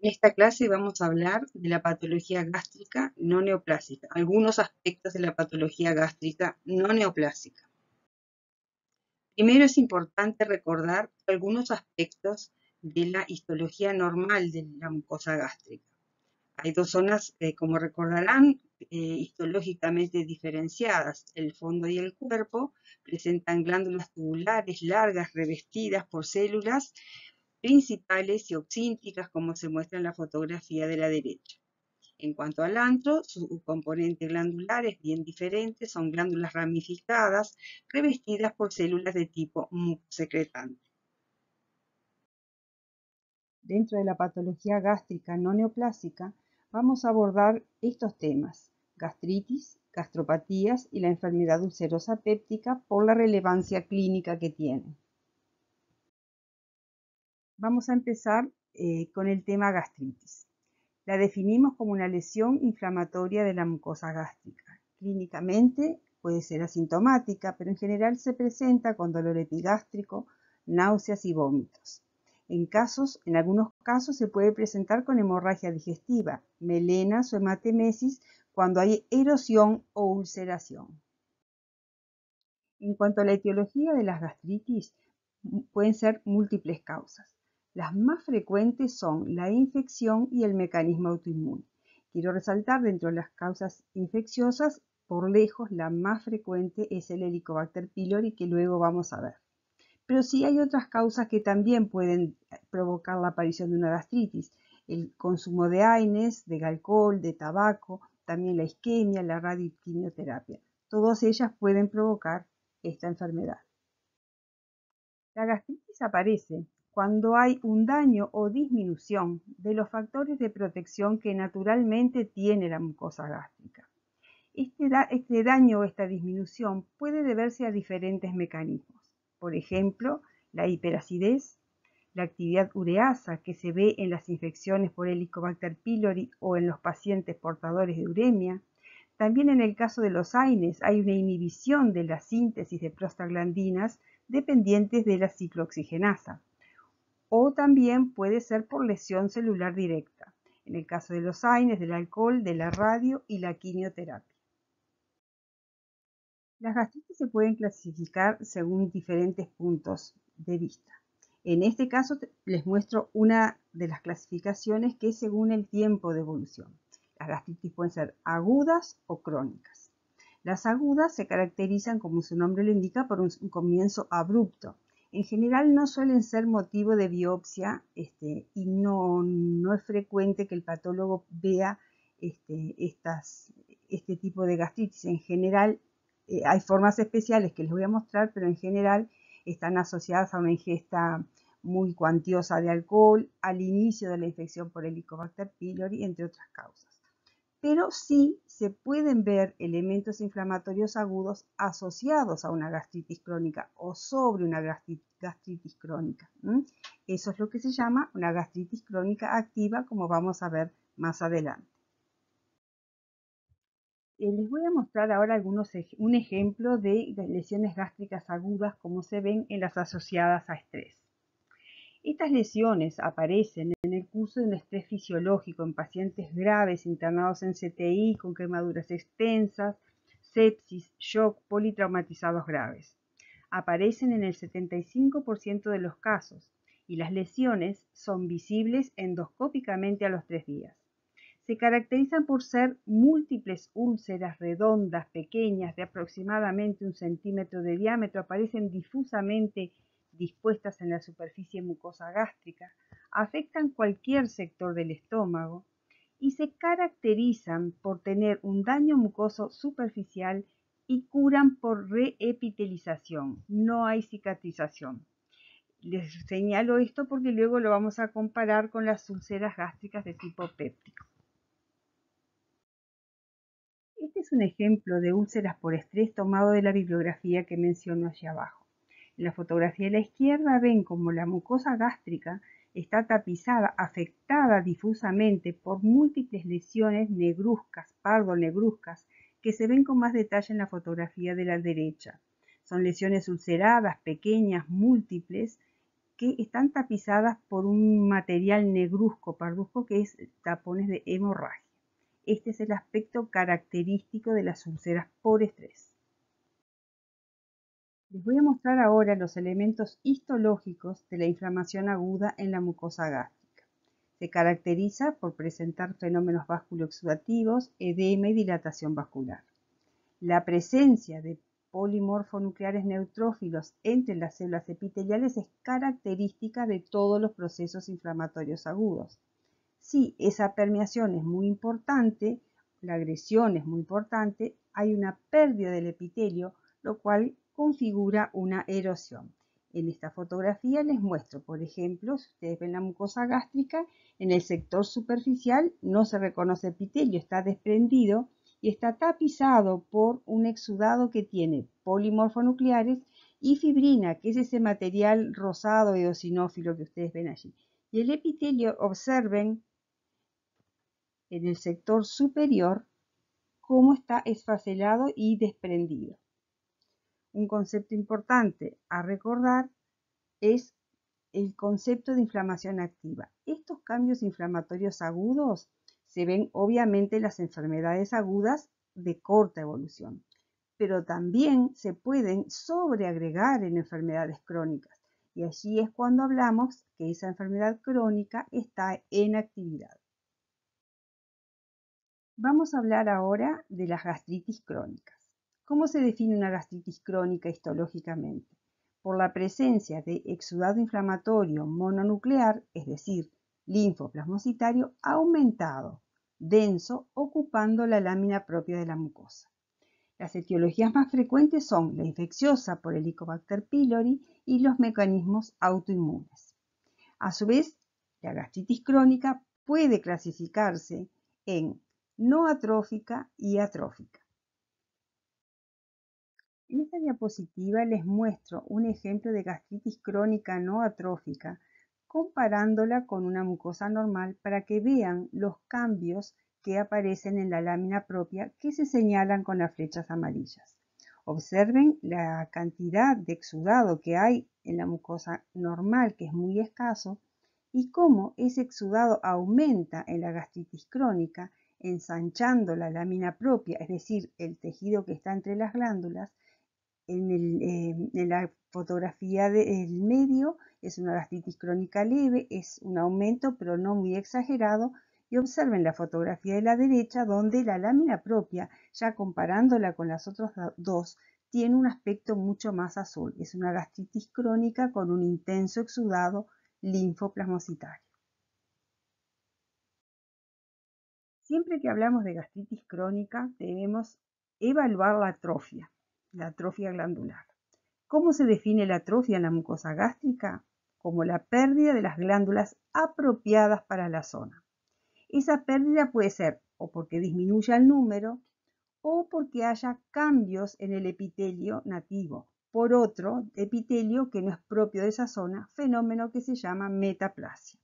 En esta clase vamos a hablar de la patología gástrica no neoplásica, algunos aspectos de la patología gástrica no neoplásica. Primero es importante recordar algunos aspectos de la histología normal de la mucosa gástrica. Hay dos zonas, como recordarán, histológicamente diferenciadas. El fondo y el cuerpo presentan glándulas tubulares largas revestidas por células principales y oxínticas, como se muestra en la fotografía de la derecha. En cuanto al antro, su componente glandular es bien diferente, son glándulas ramificadas revestidas por células de tipo mucosecretante. Dentro de la patología gástrica no neoplásica, vamos a abordar estos temas: gastritis, gastropatías y la enfermedad ulcerosa péptica por la relevancia clínica que tienen. Vamos a empezar con el tema gastritis. La definimos como una lesión inflamatoria de la mucosa gástrica. Clínicamente puede ser asintomática, pero en general se presenta con dolor epigástrico, náuseas y vómitos. En algunos casos se puede presentar con hemorragia digestiva, melenas o hematemesis cuando hay erosión o ulceración. En cuanto a la etiología de las gastritis, pueden ser múltiples causas. Las más frecuentes son la infección y el mecanismo autoinmune. Quiero resaltar, dentro de las causas infecciosas, por lejos la más frecuente es el Helicobacter pylori, que luego vamos a ver. Pero sí hay otras causas que también pueden provocar la aparición de una gastritis: el consumo de AINES, de alcohol, de tabaco, también la isquemia, la radioquimioterapia. Todas ellas pueden provocar esta enfermedad. La gastritis aparece cuando hay un daño o disminución de los factores de protección que naturalmente tiene la mucosa gástrica. Este daño o esta disminución puede deberse a diferentes mecanismos. Por ejemplo, la hiperacidez, la actividad ureasa que se ve en las infecciones por Helicobacter pylori o en los pacientes portadores de uremia. También en el caso de los AINES hay una inhibición de la síntesis de prostaglandinas dependientes de la ciclooxigenasa. O también puede ser por lesión celular directa, en el caso de los AINES, del alcohol, de la radio y la quimioterapia. Las gastritis se pueden clasificar según diferentes puntos de vista. En este caso les muestro una de las clasificaciones, que es según el tiempo de evolución. Las gastritis pueden ser agudas o crónicas. Las agudas se caracterizan, como su nombre lo indica, por un comienzo abrupto. En general no suelen ser motivo de biopsia y no es frecuente que el patólogo vea este tipo de gastritis. En general hay formas especiales que les voy a mostrar, pero en general están asociadas a una ingesta muy cuantiosa de alcohol, al inicio de la infección por Helicobacter pylori, entre otras causas. Pero sí se pueden ver elementos inflamatorios agudos asociados a una gastritis crónica o sobre una gastritis crónica. Eso es lo que se llama una gastritis crónica activa, como vamos a ver más adelante. Les voy a mostrar ahora un ejemplo de lesiones gástricas agudas, como se ven en las asociadas a estrés. Estas lesiones aparecen en el curso de un estrés fisiológico en pacientes graves internados en CTI con quemaduras extensas, sepsis, shock, politraumatizados graves. Aparecen en el 75% de los casos y las lesiones son visibles endoscópicamente a los 3 días. Se caracterizan por ser múltiples úlceras redondas, pequeñas, de aproximadamente 1 centímetro de diámetro, aparecen difusamente dispuestas en la superficie mucosa gástrica, afectan cualquier sector del estómago y se caracterizan por tener un daño mucoso superficial y curan por reepitelización, no hay cicatrización. Les señalo esto porque luego lo vamos a comparar con las úlceras gástricas de tipo péptico. Este es un ejemplo de úlceras por estrés tomado de la bibliografía que menciono allá abajo. En la fotografía de la izquierda ven como la mucosa gástrica está tapizada, afectada difusamente por múltiples lesiones negruzcas, pardo-negruzcas, que se ven con más detalle en la fotografía de la derecha. Son lesiones ulceradas, pequeñas, múltiples, que están tapizadas por un material negruzco, parduzco, que es tapones de hemorragia. Este es el aspecto característico de las úlceras por estrés. Les voy a mostrar ahora los elementos histológicos de la inflamación aguda en la mucosa gástrica. Se caracteriza por presentar fenómenos vasculoexudativos, edema y dilatación vascular. La presencia de polimorfonucleares neutrófilos entre las células epiteliales es característica de todos los procesos inflamatorios agudos. Si esa permeación es muy importante, la agresión es muy importante, hay una pérdida del epitelio, lo cual configura una erosión. En esta fotografía les muestro, por ejemplo, si ustedes ven la mucosa gástrica, en el sector superficial no se reconoce epitelio, está desprendido y está tapizado por un exudado que tiene polimorfonucleares y fibrina, que es ese material rosado eosinófilo que ustedes ven allí. Y el epitelio, observen en el sector superior cómo está esfacelado y desprendido. Un concepto importante a recordar es el concepto de inflamación activa. Estos cambios inflamatorios agudos se ven obviamente en las enfermedades agudas de corta evolución, pero también se pueden sobreagregar en enfermedades crónicas. Y allí es cuando hablamos que esa enfermedad crónica está en actividad. Vamos a hablar ahora de las gastritis crónicas. ¿Cómo se define una gastritis crónica histológicamente? Por la presencia de exudado inflamatorio mononuclear, es decir, linfoplasmocitario aumentado, denso, ocupando la lámina propia de la mucosa. Las etiologías más frecuentes son la infecciosa por Helicobacter pylori y los mecanismos autoinmunes. A su vez, la gastritis crónica puede clasificarse en no atrófica y atrófica. En esta diapositiva les muestro un ejemplo de gastritis crónica no atrófica, comparándola con una mucosa normal para que vean los cambios que aparecen en la lámina propia que se señalan con las flechas amarillas. Observen la cantidad de exudado que hay en la mucosa normal, que es muy escaso, y cómo ese exudado aumenta en la gastritis crónica, ensanchando la lámina propia, es decir, el tejido que está entre las glándulas. En la fotografía del medio es una gastritis crónica leve, es un aumento pero no muy exagerado. Y observen la fotografía de la derecha donde la lámina propia, ya comparándola con las otras dos, tiene un aspecto mucho más azul. Es una gastritis crónica con un intenso exudado linfoplasmocitario. Siempre que hablamos de gastritis crónica debemos evaluar la atrofia glandular. ¿Cómo se define la atrofia en la mucosa gástrica? Como la pérdida de las glándulas apropiadas para la zona. Esa pérdida puede ser o porque disminuya el número o porque haya cambios en el epitelio nativo por otro epitelio que no es propio de esa zona, fenómeno que se llama metaplasia.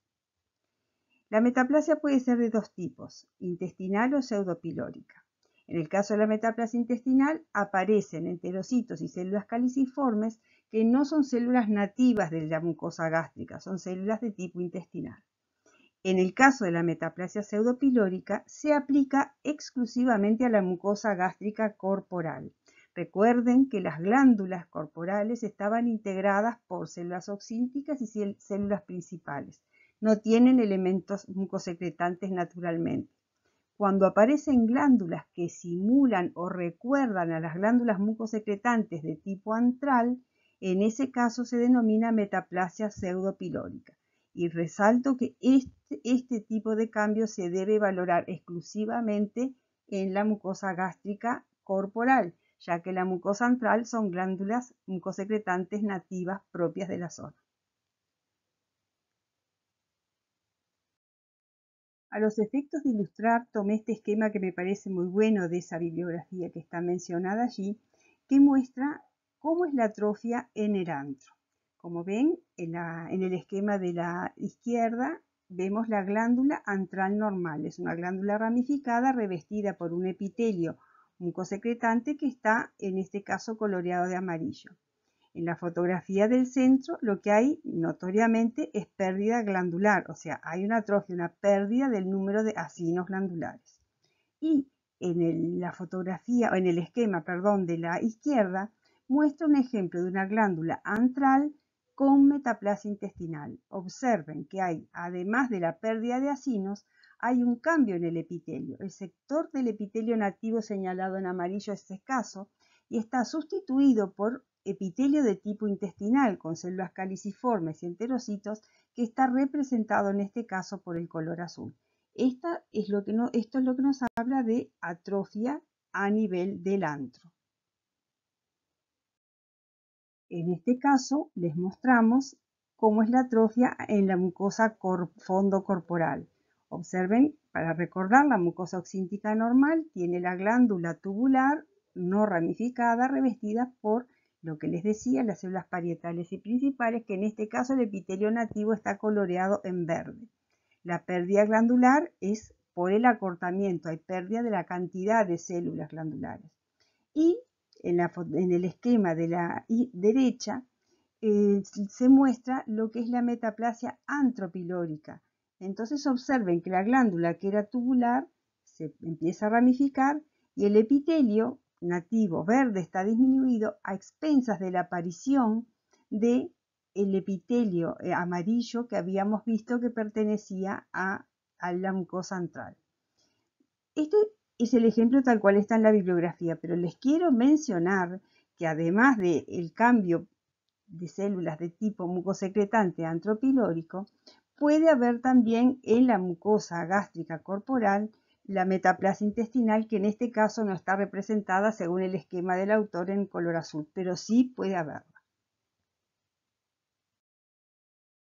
La metaplasia puede ser de dos tipos, intestinal o pseudopilórica. En el caso de la metaplasia intestinal, aparecen enterocitos y células caliciformes que no son células nativas de la mucosa gástrica, son células de tipo intestinal. En el caso de la metaplasia pseudopilórica, se aplica exclusivamente a la mucosa gástrica corporal. Recuerden que las glándulas corporales estaban integradas por células oxínticas y células principales. No tienen elementos mucosecretantes naturalmente. Cuando aparecen glándulas que simulan o recuerdan a las glándulas mucosecretantes de tipo antral, en ese caso se denomina metaplasia pseudopilórica. Y resalto que este tipo de cambio se debe valorar exclusivamente en la mucosa gástrica corporal, ya que la mucosa antral son glándulas mucosecretantes nativas propias de la zona. A los efectos de ilustrar, tomé este esquema que me parece muy bueno de esa bibliografía que está mencionada allí, que muestra cómo es la atrofia en el antro. Como ven, en el esquema de la izquierda vemos la glándula antral normal. Es una glándula ramificada revestida por un epitelio mucosecretante que está, en este caso, coloreado de amarillo. En la fotografía del centro lo que hay notoriamente es pérdida glandular, o sea, hay una atrofia, una pérdida del número de acinos glandulares. Y en la fotografía, o en el esquema, perdón, de la izquierda, muestra un ejemplo de una glándula antral con metaplasia intestinal. Observen que hay, además de la pérdida de acinos, hay un cambio en el epitelio. El sector del epitelio nativo señalado en amarillo es escaso y está sustituido por epitelio de tipo intestinal con células caliciformes y enterocitos que está representado en este caso por el color azul. Esto es lo que nos habla de atrofia a nivel del antro. En este caso les mostramos cómo es la atrofia en la mucosa fondo corporal. Observen, para recordar, la mucosa oxíntica normal tiene la glándula tubular no ramificada revestida por lo que les decía, las células parietales y principales, que en este caso el epitelio nativo está coloreado en verde. La pérdida glandular es por el acortamiento, hay pérdida de la cantidad de células glandulares. Y en el esquema de la derecha se muestra lo que es la metaplasia antropilórica. Entonces observen que la glándula que era tubular se empieza a ramificar y el epitelio nativo verde está disminuido a expensas de la aparición del epitelio amarillo que habíamos visto que pertenecía a la mucosa antral. Este es el ejemplo tal cual está en la bibliografía, pero les quiero mencionar que además del cambio de células de tipo mucosecretante antropilórico, puede haber también en la mucosa gástrica corporal la metaplasia intestinal, que en este caso no está representada según el esquema del autor en color azul, pero sí puede haberla.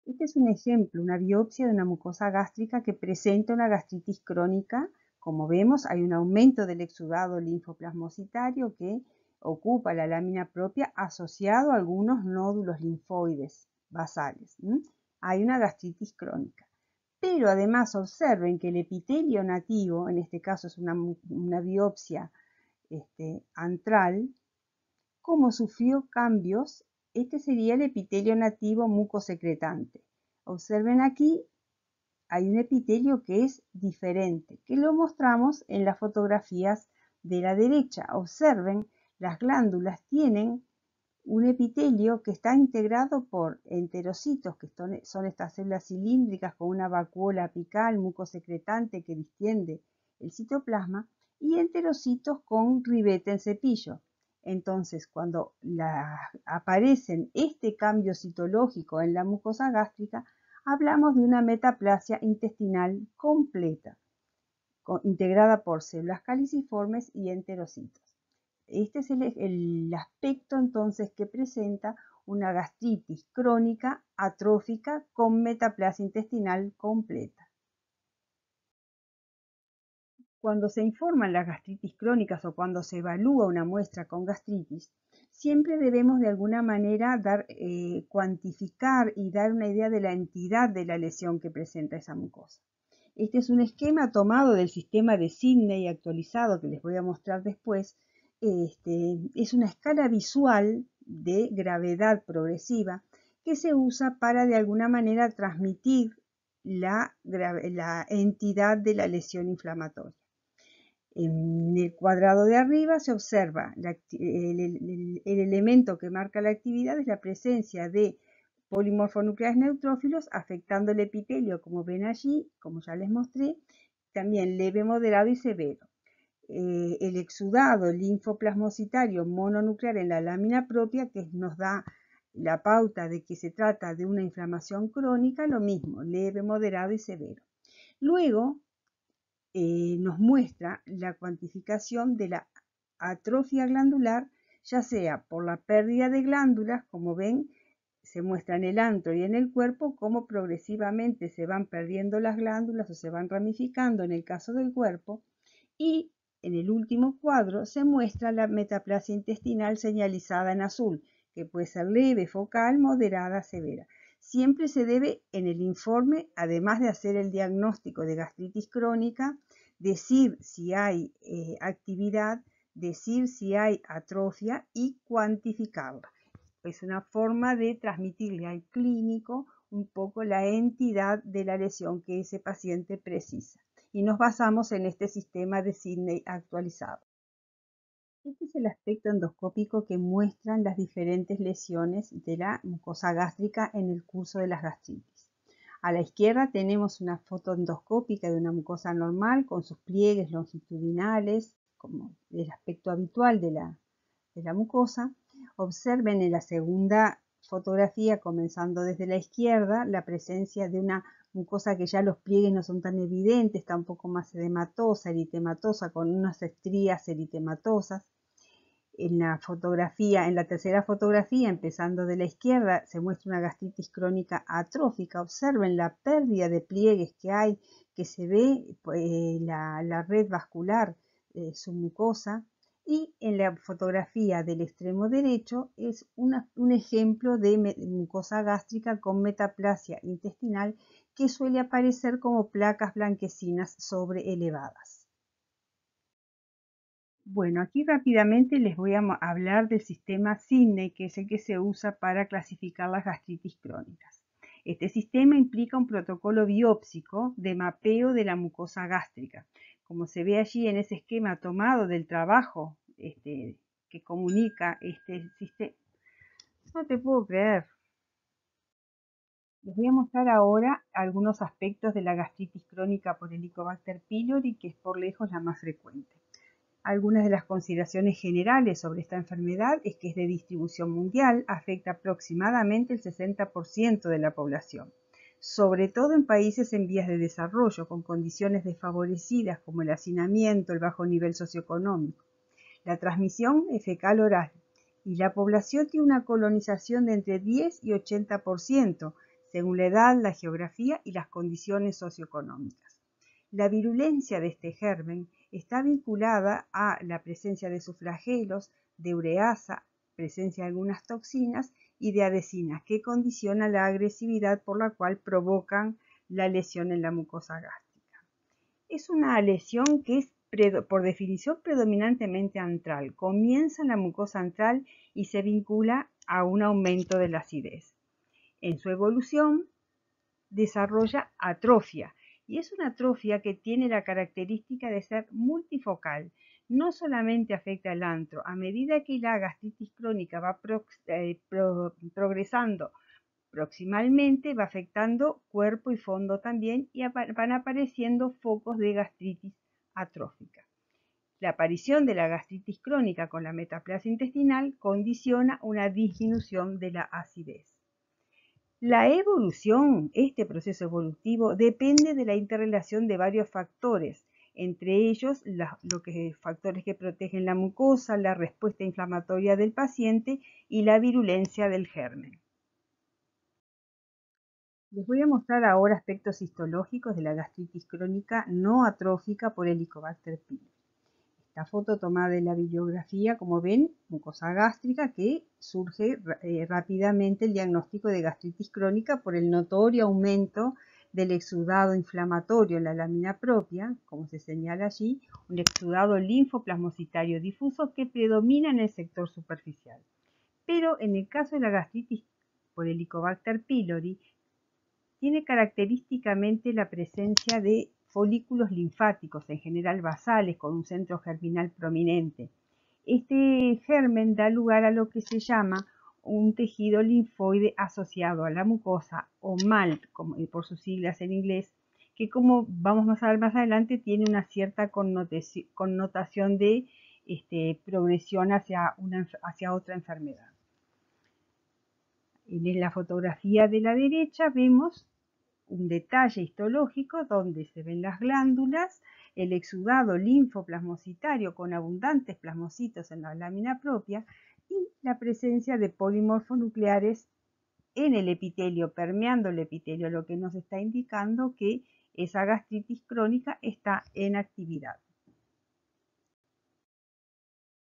Este es un ejemplo, una biopsia de una mucosa gástrica que presenta una gastritis crónica. Como vemos, hay un aumento del exudado linfoplasmocitario que ocupa la lámina propia asociado a algunos nódulos linfoides basales. Hay una gastritis crónica. Pero además observen que el epitelio nativo, en este caso es una biopsia antral, como sufrió cambios, este sería el epitelio nativo mucosecretante. Observen aquí, hay un epitelio que es diferente, que lo mostramos en las fotografías de la derecha. Observen, las glándulas tienen un epitelio que está integrado por enterocitos, que son estas células cilíndricas con una vacuola apical mucosecretante que distiende el citoplasma, y enterocitos con ribete en cepillo. Entonces, cuando aparecen este cambio citológico en la mucosa gástrica, hablamos de una metaplasia intestinal completa, integrada por células caliciformes y enterocitos. Este es el aspecto entonces que presenta una gastritis crónica atrófica con metaplasia intestinal completa. Cuando se informan las gastritis crónicas o cuando se evalúa una muestra con gastritis, siempre debemos de alguna manera cuantificar y dar una idea de la entidad de la lesión que presenta esa mucosa. Este es un esquema tomado del sistema de Sidney actualizado que les voy a mostrar después. Es una escala visual de gravedad progresiva que se usa para de alguna manera transmitir la entidad de la lesión inflamatoria. En el cuadrado de arriba se observa el elemento que marca la actividad es la presencia de polimorfonucleares neutrófilos afectando el epitelio, como ven allí, como ya les mostré, también leve, moderado y severo. El exudado linfoplasmocitario mononuclear en la lámina propia, que nos da la pauta de que se trata de una inflamación crónica, lo mismo, leve, moderado y severo. Luego, nos muestra la cuantificación de la atrofia glandular, ya sea por la pérdida de glándulas, como ven, se muestra en el antro y en el cuerpo cómo progresivamente se van perdiendo las glándulas o se van ramificando en el caso del cuerpo, y en el último cuadro se muestra la metaplasia intestinal señalizada en azul, que puede ser leve, focal, moderada, severa. Siempre se debe en el informe, además de hacer el diagnóstico de gastritis crónica, decir si hay actividad, decir si hay atrofia y cuantificarla. Es una forma de transmitirle al clínico un poco la entidad de la lesión que ese paciente precisa. Y nos basamos en este sistema de Sidney actualizado. Este es el aspecto endoscópico que muestran las diferentes lesiones de la mucosa gástrica en el curso de las gastritis. A la izquierda tenemos una foto endoscópica de una mucosa normal con sus pliegues longitudinales, como el aspecto habitual de la mucosa. Observen en la segunda fotografía, comenzando desde la izquierda, la presencia de una mucosa que ya los pliegues no son tan evidentes, está un poco más edematosa, eritematosa, con unas estrías eritematosas. En la tercera fotografía, empezando de la izquierda, se muestra una gastritis crónica atrófica. Observen la pérdida de pliegues que hay, que se ve la red vascular submucosa. Y en la fotografía del extremo derecho es un ejemplo de mucosa gástrica con metaplasia intestinal que suele aparecer como placas blanquecinas sobreelevadas. Bueno, aquí rápidamente les voy a hablar del sistema Sidney, que es el que se usa para clasificar las gastritis crónicas. Este sistema implica un protocolo biópsico de mapeo de la mucosa gástrica. Como se ve allí en ese esquema tomado del trabajo que comunica este sistema. No te puedo creer. Les voy a mostrar ahora algunos aspectos de la gastritis crónica por Helicobacter pylori, que es por lejos la más frecuente. Algunas de las consideraciones generales sobre esta enfermedad es que es de distribución mundial, afecta aproximadamente el 60% de la población, sobre todo en países en vías de desarrollo, con condiciones desfavorecidas como el hacinamiento, el bajo nivel socioeconómico. La transmisión es fecal-oral y la población tiene una colonización de entre 10 y 80%, según la edad, la geografía y las condiciones socioeconómicas. La virulencia de este germen está vinculada a la presencia de sus flagelos, de ureasa, presencia de algunas toxinas y de adhesinas, que condicionan la agresividad por la cual provocan la lesión en la mucosa gástrica. Es una lesión que es por definición predominantemente antral. Comienza en la mucosa antral y se vincula a un aumento de la acidez. En su evolución desarrolla atrofia, y es una atrofia que tiene la característica de ser multifocal. No solamente afecta al antro, a medida que la gastritis crónica va progresando proximalmente, va afectando cuerpo y fondo también, y van apareciendo focos de gastritis atrófica. La aparición de la gastritis crónica con la metaplasia intestinal condiciona una disminución de la acidez. La evolución, este proceso evolutivo, depende de la interrelación de varios factores, entre ellos factores que protegen la mucosa, la respuesta inflamatoria del paciente y la virulencia del germen. Les voy a mostrar ahora aspectos histológicos de la gastritis crónica no atrófica por Helicobacter pylori. La foto tomada de la bibliografía, como ven, mucosa gástrica, que surge rápidamente el diagnóstico de gastritis crónica por el notorio aumento del exudado inflamatorio en la lámina propia, como se señala allí, un exudado linfoplasmocitario difuso que predomina en el sector superficial. Pero en el caso de la gastritis por Helicobacter pylori, tiene característicamente la presencia de folículos linfáticos, en general basales, con un centro germinal prominente. Este germen da lugar a lo que se llama un tejido linfoide asociado a la mucosa, o MALT, por sus siglas en inglés, que, como vamos a ver más adelante, tiene una cierta connotación de progresión hacia otra enfermedad. En la fotografía de la derecha vemos un detalle histológico donde se ven las glándulas, el exudado linfoplasmocitario con abundantes plasmocitos en la lámina propia y la presencia de polimorfonucleares en el epitelio, permeando el epitelio, lo que nos está indicando que esa gastritis crónica está en actividad.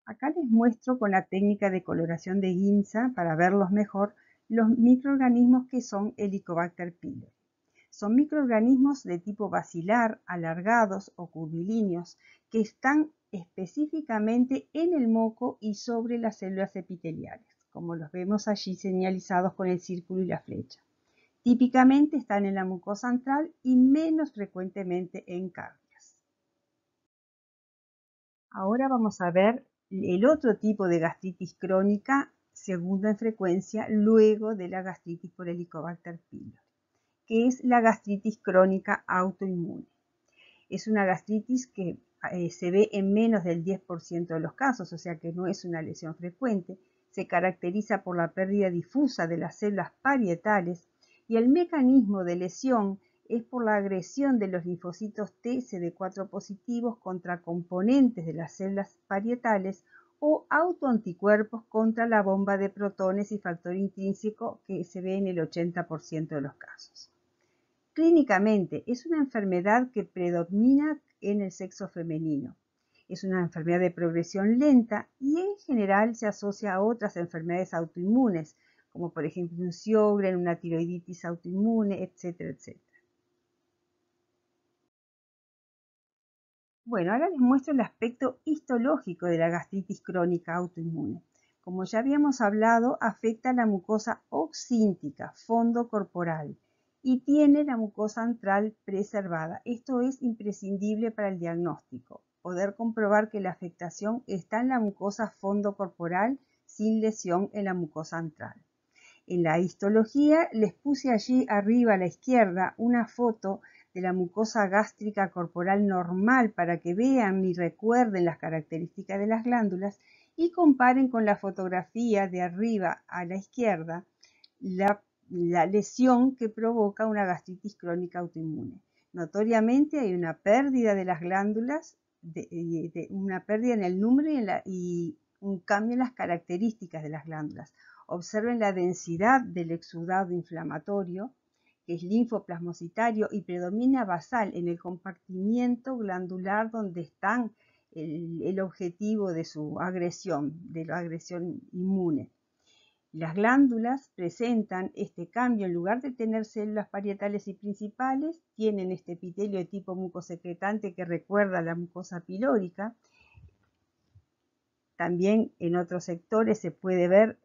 Acá les muestro con la técnica de coloración de Ginza, para verlos mejor, los microorganismos que son Helicobacter pylori. Son microorganismos de tipo basilar, alargados o curvilíneos, que están específicamente en el moco y sobre las células epiteliales. como los vemos allí señalizados con el círculo y la flecha. Típicamente están en la mucosa antral y menos frecuentemente en cárneas. Ahora vamos a ver el otro tipo de gastritis crónica, segunda en frecuencia, luego de la gastritis por Helicobacter pylori, que es la gastritis crónica autoinmune. Es una gastritis que se ve en menos del 10% de los casos, o sea que no es una lesión frecuente. Se caracteriza por la pérdida difusa de las células parietales y el mecanismo de lesión es por la agresión de los linfocitos T CD4 positivos contra componentes de las células parietales o autoanticuerpos contra la bomba de protones y factor intrínseco que se ve en el 80% de los casos. Clínicamente es una enfermedad que predomina en el sexo femenino. Es una enfermedad de progresión lenta y en general se asocia a otras enfermedades autoinmunes, como por ejemplo un Sjögren, una tiroiditis autoinmune, etcétera, etcétera. Bueno, ahora les muestro el aspecto histológico de la gastritis crónica autoinmune. Como ya habíamos hablado, afecta a la mucosa oxíntica, fondo corporal, y tiene la mucosa antral preservada. Esto es imprescindible para el diagnóstico, poder comprobar que la afectación está en la mucosa fondo corporal sin lesión en la mucosa antral. En la histología les puse allí arriba a la izquierda una foto de la mucosa gástrica corporal normal para que vean y recuerden las características de las glándulas y comparen con la fotografía de arriba a la izquierda la lesión que provoca una gastritis crónica autoinmune. Notoriamente hay una pérdida de las glándulas, una pérdida en el número y un cambio en las características de las glándulas. Observen la densidad del exudado inflamatorio, que es linfoplasmocitario y predomina basal en el compartimiento glandular donde está el objetivo de su agresión, de la agresión inmune. Las glándulas presentan este cambio, en lugar de tener células parietales y principales, tienen este epitelio de tipo mucosecretante que recuerda a la mucosa pilórica. También en otros sectores se puede ver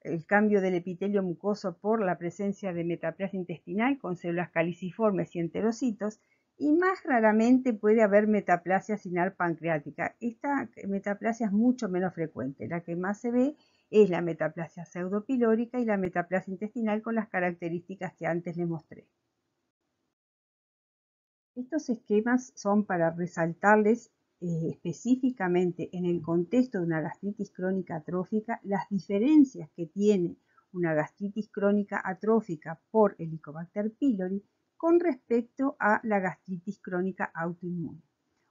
el cambio del epitelio mucoso por la presencia de metaplasia intestinal con células caliciformes y enterocitos, y más raramente puede haber metaplasia sinal pancreática. Esta metaplasia es mucho menos frecuente. La que más se ve es la metaplasia pseudopilórica y la metaplasia intestinal con las características que antes les mostré. Estos esquemas son para resaltarles específicamente en el contexto de una gastritis crónica atrófica las diferencias que tiene una gastritis crónica atrófica por Helicobacter pylori con respecto a la gastritis crónica autoinmune.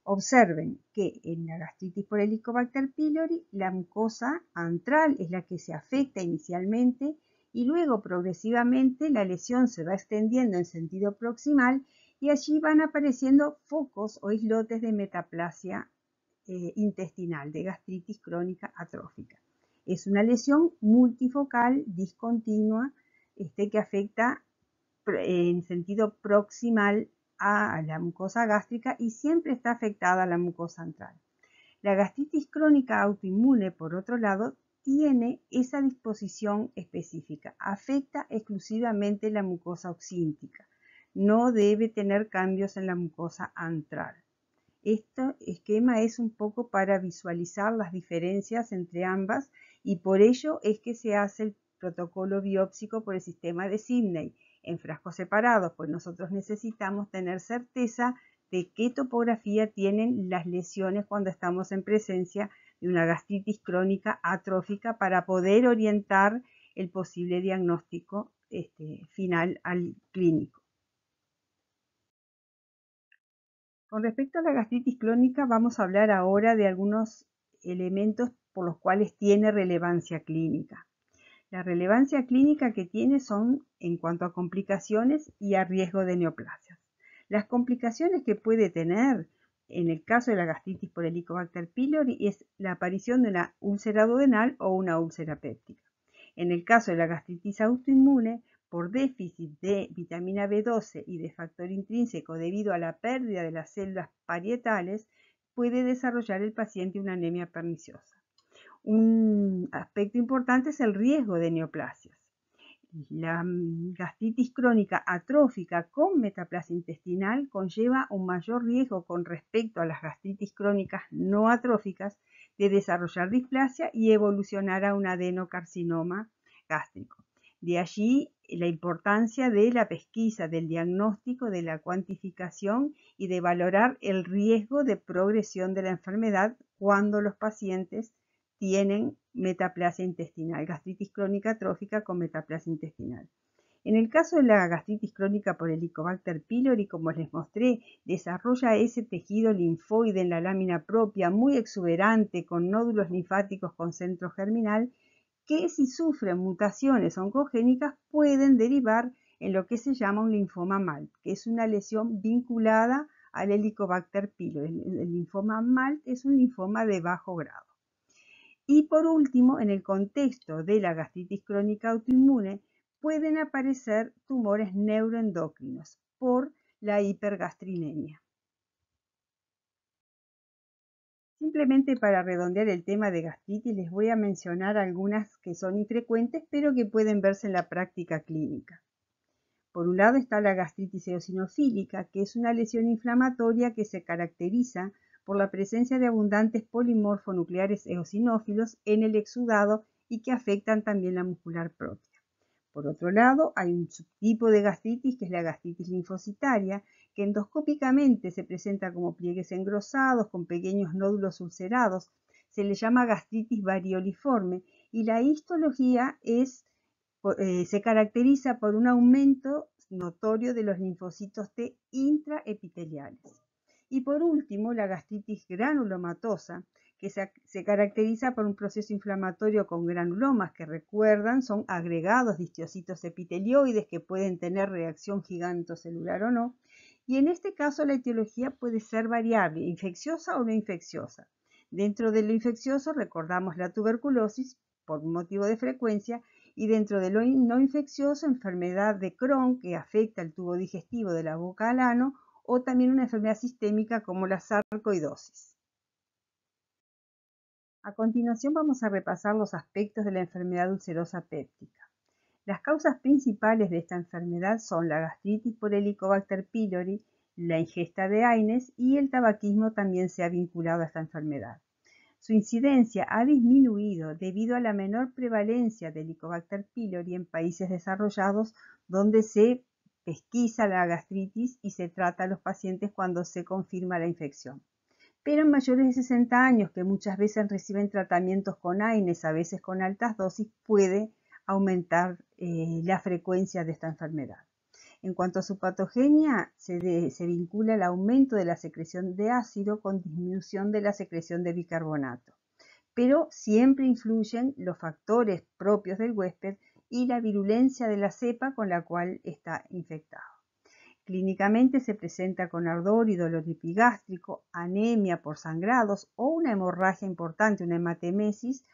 Observen que en la gastritis por Helicobacter pylori la mucosa antral es la que se afecta inicialmente y luego progresivamente la lesión se va extendiendo en sentido proximal y allí van apareciendo focos o islotes de metaplasia intestinal, de gastritis crónica atrófica. Es una lesión multifocal, discontinua, que afecta en sentido proximal a la mucosa gástrica y siempre está afectada a la mucosa antral. La gastritis crónica autoinmune, por otro lado, tiene esa disposición específica, afecta exclusivamente la mucosa oxíntica, no debe tener cambios en la mucosa antral. Este esquema es un poco para visualizar las diferencias entre ambas y por ello es que se hace el protocolo biópsico por el sistema de Sidney en frascos separados, pues nosotros necesitamos tener certeza de qué topografía tienen las lesiones cuando estamos en presencia de una gastritis crónica atrófica para poder orientar el posible diagnóstico final al clínico. Con respecto a la gastritis crónica, vamos a hablar ahora de algunos elementos por los cuales tiene relevancia clínica. La relevancia clínica que tiene son en cuanto a complicaciones y a riesgo de neoplasias. Las complicaciones que puede tener en el caso de la gastritis por Helicobacter pylori es la aparición de una úlcera duodenal o una úlcera péptica. En el caso de la gastritis autoinmune, por déficit de vitamina B12 y de factor intrínseco debido a la pérdida de las células parietales, puede desarrollar el paciente una anemia perniciosa. Un aspecto importante es el riesgo de neoplasias. La gastritis crónica atrófica con metaplasia intestinal conlleva un mayor riesgo con respecto a las gastritis crónicas no atróficas de desarrollar displasia y evolucionar a un adenocarcinoma gástrico. De allí la importancia de la pesquisa, del diagnóstico, de la cuantificación y de valorar el riesgo de progresión de la enfermedad cuando los pacientes tienen metaplasia intestinal, gastritis crónica atrófica con metaplasia intestinal. En el caso de la gastritis crónica por Helicobacter pylori, como les mostré, desarrolla ese tejido linfoide en la lámina propia muy exuberante con nódulos linfáticos con centro germinal que si sufren mutaciones oncogénicas pueden derivar en lo que se llama un linfoma MALT, que es una lesión vinculada al Helicobacter pylori. El linfoma MALT es un linfoma de bajo grado. Y por último, en el contexto de la gastritis crónica autoinmune, pueden aparecer tumores neuroendocrinos por la hipergastrinemia. Simplemente para redondear el tema de gastritis, les voy a mencionar algunas que son infrecuentes, pero que pueden verse en la práctica clínica. Por un lado está la gastritis eosinofílica, que es una lesión inflamatoria que se caracteriza por la presencia de abundantes polimorfonucleares eosinófilos en el exudado y que afectan también la muscular propia. Por otro lado, hay un subtipo de gastritis que es la gastritis linfocitaria, que endoscópicamente se presenta como pliegues engrosados con pequeños nódulos ulcerados. Se le llama gastritis varioliforme y la histología se caracteriza por un aumento notorio de los linfocitos T intraepiteliales. Y por último, la gastritis granulomatosa, que se caracteriza por un proceso inflamatorio con granulomas que recuerdan son agregados de histocitos epitelioides que pueden tener reacción gigantocelular o no. Y en este caso la etiología puede ser variable, infecciosa o no infecciosa. Dentro de lo infeccioso recordamos la tuberculosis por motivo de frecuencia y dentro de lo no infeccioso enfermedad de Crohn que afecta el tubo digestivo de la boca al ano o también una enfermedad sistémica como la sarcoidosis. A continuación vamos a repasar los aspectos de la enfermedad ulcerosa péptica. Las causas principales de esta enfermedad son la gastritis por Helicobacter pylori, la ingesta de AINES y el tabaquismo también se ha vinculado a esta enfermedad. Su incidencia ha disminuido debido a la menor prevalencia de Helicobacter pylori en países desarrollados donde se pesquisa la gastritis y se trata a los pacientes cuando se confirma la infección. Pero en mayores de 60 años, que muchas veces reciben tratamientos con AINES, a veces con altas dosis, puede aumentar la frecuencia de esta enfermedad. En cuanto a su patogenia, se vincula el aumento de la secreción de ácido con disminución de la secreción de bicarbonato. Pero siempre influyen los factores propios del huésped y la virulencia de la cepa con la cual está infectado. Clínicamente se presenta con ardor y dolor epigástrico, anemia por sangrados o una hemorragia importante, una hematemesis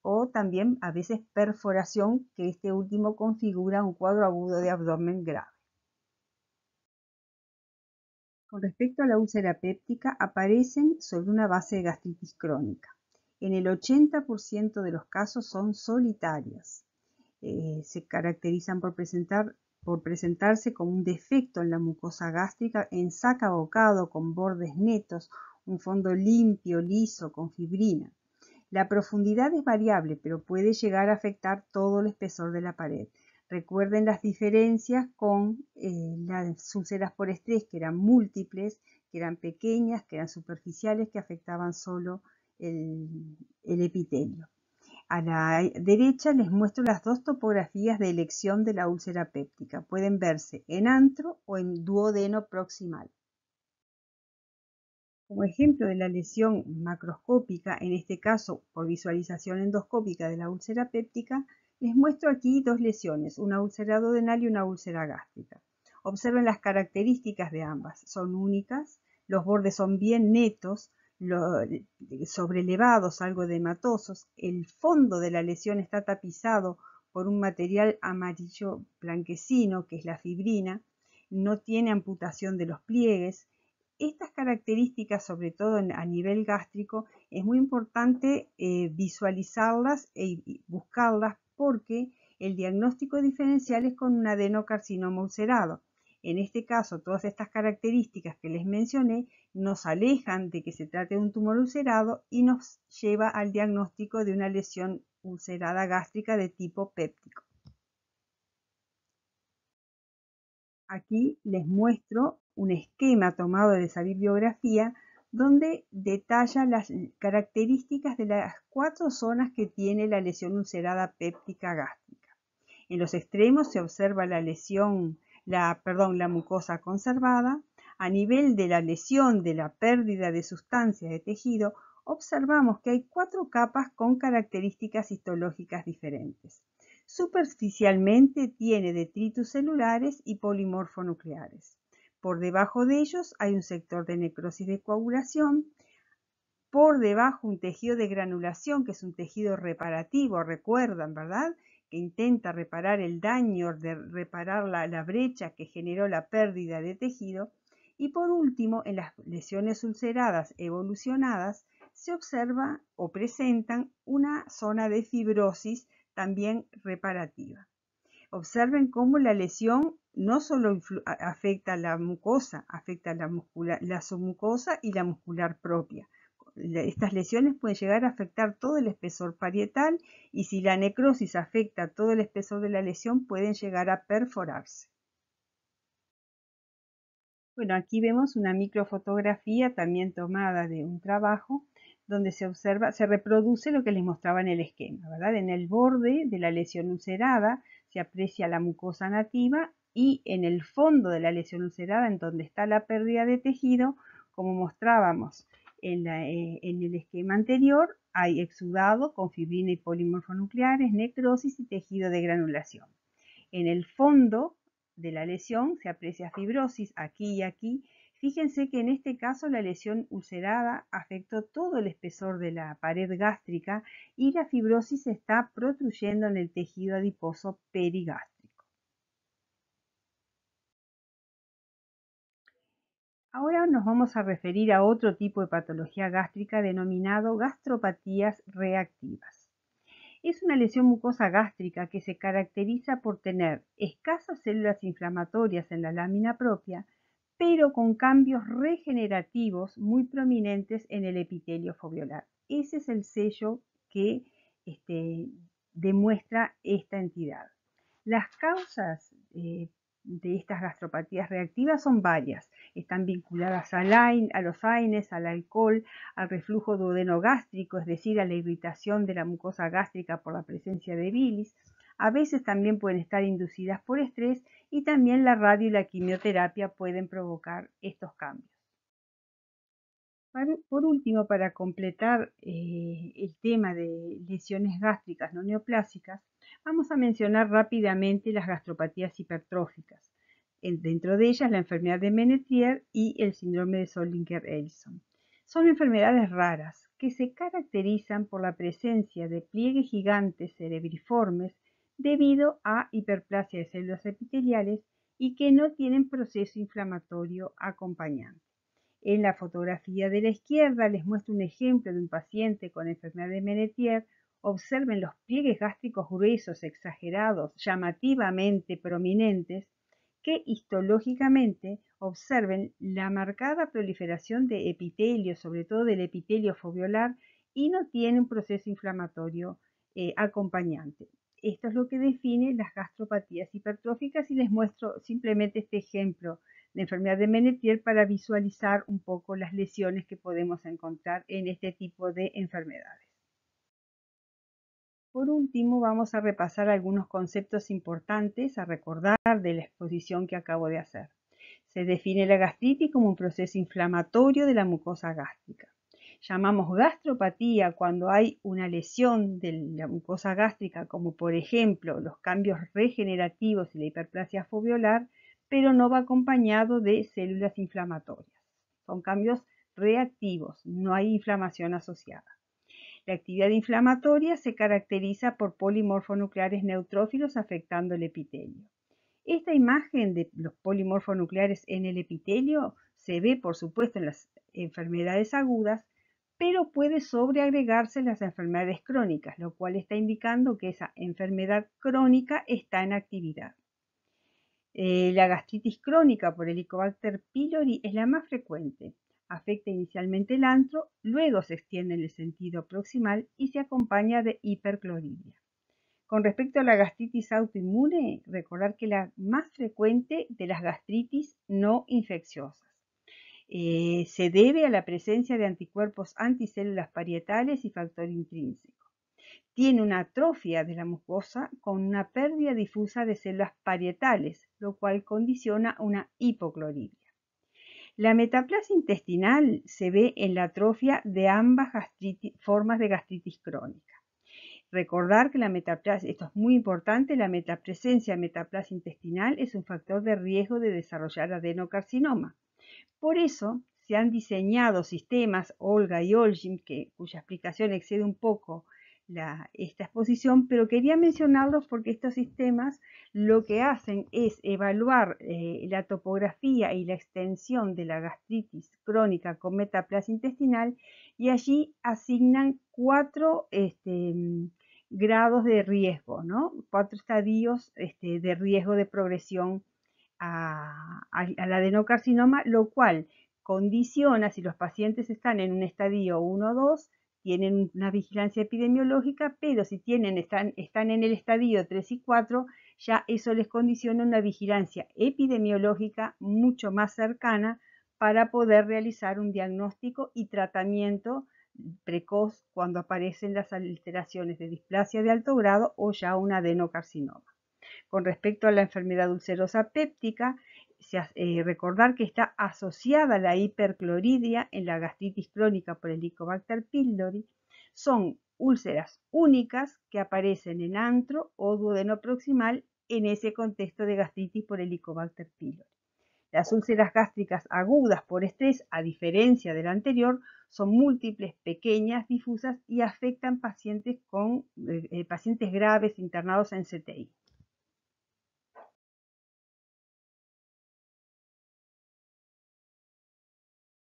o también a veces perforación, que este último configura un cuadro agudo de abdomen grave. Con respecto a la úlcera péptica, aparecen sobre una base de gastritis crónica. En el 80% de los casos son solitarias. Se caracterizan por presentarse como un defecto en la mucosa gástrica en saca-bocado con bordes netos, un fondo limpio, liso, con fibrina. La profundidad es variable, pero puede llegar a afectar todo el espesor de la pared. Recuerden las diferencias con las úlceras por estrés, que eran múltiples, que eran pequeñas, que eran superficiales, que afectaban solo el epitelio. A la derecha les muestro las dos topografías de elección de la úlcera péptica. Pueden verse en antro o en duodeno proximal. Como ejemplo de la lesión macroscópica, en este caso por visualización endoscópica de la úlcera péptica, les muestro aquí dos lesiones, una úlcera duodenal y una úlcera gástrica. Observen las características de ambas, son únicas, los bordes son bien netos, sobrelevados, algo edematosos, el fondo de la lesión está tapizado por un material amarillo blanquecino, que es la fibrina, no tiene amputación de los pliegues, Estas características, sobre todo a nivel gástrico, es muy importante visualizarlas y buscarlas porque el diagnóstico diferencial es con un adenocarcinoma ulcerado. En este caso, todas estas características que les mencioné nos alejan de que se trate de un tumor ulcerado y nos lleva al diagnóstico de una lesión ulcerada gástrica de tipo péptico. Aquí les muestro un esquema tomado de esa bibliografía donde detalla las características de las 4 zonas que tiene la lesión ulcerada péptica gástrica. En los extremos se observa la mucosa conservada. A nivel de la lesión, de la pérdida de sustancias de tejido, observamos que hay 4 capas con características histológicas diferentes. Superficialmente tiene detritus celulares y polimorfonucleares. Por debajo de ellos hay un sector de necrosis de coagulación. Por debajo un tejido de granulación, que es un tejido reparativo, recuerdan, ¿verdad? Que intenta reparar el daño, reparar la brecha que generó la pérdida de tejido. Y por último, en las lesiones ulceradas evolucionadas, se observa o presentan una zona de fibrosis también reparativa. Observen cómo la lesión no solo afecta a la mucosa, afecta a la submucosa y la muscular propia. Estas lesiones pueden llegar a afectar todo el espesor parietal y si la necrosis afecta todo el espesor de la lesión, pueden llegar a perforarse. Bueno, aquí vemos una microfotografía también tomada de un trabajo donde se observa, se reproduce lo que les mostraba en el esquema, ¿verdad? En el borde de la lesión ulcerada se aprecia la mucosa nativa y en el fondo de la lesión ulcerada, en donde está la pérdida de tejido, como mostrábamos en el esquema anterior, hay exudado con fibrina y polimorfonucleares, necrosis y tejido de granulación. En el fondo de la lesión se aprecia fibrosis aquí y aquí. Fíjense que en este caso la lesión ulcerada afectó todo el espesor de la pared gástrica y la fibrosis se está protruyendo en el tejido adiposo perigástrico. Ahora nos vamos a referir a otro tipo de patología gástrica denominado gastropatías reactivas. Es una lesión mucosa gástrica que se caracteriza por tener escasas células inflamatorias en la lámina propia, pero con cambios regenerativos muy prominentes en el epitelio foveolar. Ese es el sello que demuestra esta entidad. Las causas de estas gastropatías reactivas son varias. Están vinculadas a los AINES, al alcohol, al reflujo duodenogástrico, es decir, a la irritación de la mucosa gástrica por la presencia de bilis. A veces también pueden estar inducidas por estrés y también la radio y la quimioterapia pueden provocar estos cambios. Por último, para completar el tema de lesiones gástricas no neoplásicas, vamos a mencionar rápidamente las gastropatías hipertróficas. Dentro de ellas, la enfermedad de Menetrier y el síndrome de Zollinger-Ellison. Son enfermedades raras que se caracterizan por la presencia de pliegues gigantes cerebriformes debido a hiperplasia de células epiteliales y que no tienen proceso inflamatorio acompañante. En la fotografía de la izquierda les muestro un ejemplo de un paciente con enfermedad de Menetrier. Observen los pliegues gástricos gruesos, exagerados, llamativamente prominentes, que histológicamente observen la marcada proliferación de epitelio, sobre todo del epitelio foveolar, y no tiene un proceso inflamatorio acompañante. Esto es lo que define las gastropatías hipertróficas y les muestro simplemente este ejemplo de enfermedad de Menetrier para visualizar un poco las lesiones que podemos encontrar en este tipo de enfermedades. Por último, vamos a repasar algunos conceptos importantes a recordar de la exposición que acabo de hacer. Se define la gastritis como un proceso inflamatorio de la mucosa gástrica. Llamamos gastropatía cuando hay una lesión de la mucosa gástrica, como por ejemplo los cambios regenerativos y la hiperplasia foveolar, pero no va acompañado de células inflamatorias. Son cambios reactivos, no hay inflamación asociada. La actividad inflamatoria se caracteriza por polimorfonucleares neutrófilos afectando el epitelio. Esta imagen de los polimorfonucleares en el epitelio se ve por supuesto en las enfermedades agudas, pero puede sobreagregarse en las enfermedades crónicas, lo cual está indicando que esa enfermedad crónica está en actividad. La gastritis crónica por Helicobacter pylori es la más frecuente. Afecta inicialmente el antro, luego se extiende en el sentido proximal y se acompaña de hipercloridia. Con respecto a la gastritis autoinmune, recordar que es la más frecuente de las gastritis no infecciosas. Se debe a la presencia de anticuerpos anticélulas parietales y factor intrínseco. Tiene una atrofia de la mucosa con una pérdida difusa de células parietales, lo cual condiciona una hipocloridia. La metaplasia intestinal se ve en la atrofia de ambas formas de gastritis crónica. Recordar que la metaplasia, esto es muy importante, la presencia de metaplasia intestinal es un factor de riesgo de desarrollar adenocarcinoma. Por eso se han diseñado sistemas, Olga y Olgin, cuya explicación excede un poco esta exposición, pero quería mencionarlos porque estos sistemas lo que hacen es evaluar la topografía y la extensión de la gastritis crónica con metaplasia intestinal y allí asignan 4 grados de riesgo, ¿no? 4 estadios de riesgo de progresión al adenocarcinoma, lo cual condiciona si los pacientes están en un estadio 1 o 2, tienen una vigilancia epidemiológica, pero si están en el estadio 3 y 4, ya eso les condiciona una vigilancia epidemiológica mucho más cercana para poder realizar un diagnóstico y tratamiento precoz cuando aparecen las alteraciones de displasia de alto grado o ya un adenocarcinoma. Con respecto a la enfermedad ulcerosa péptica, recordar que está asociada a la hipercloridia en la gastritis crónica por Helicobacter pylori. Son úlceras únicas que aparecen en antro o duodeno proximal en ese contexto de gastritis por Helicobacter pylori. Las úlceras gástricas agudas por estrés, a diferencia de la anterior, son múltiples, pequeñas, difusas y afectan pacientes graves internados en CTI.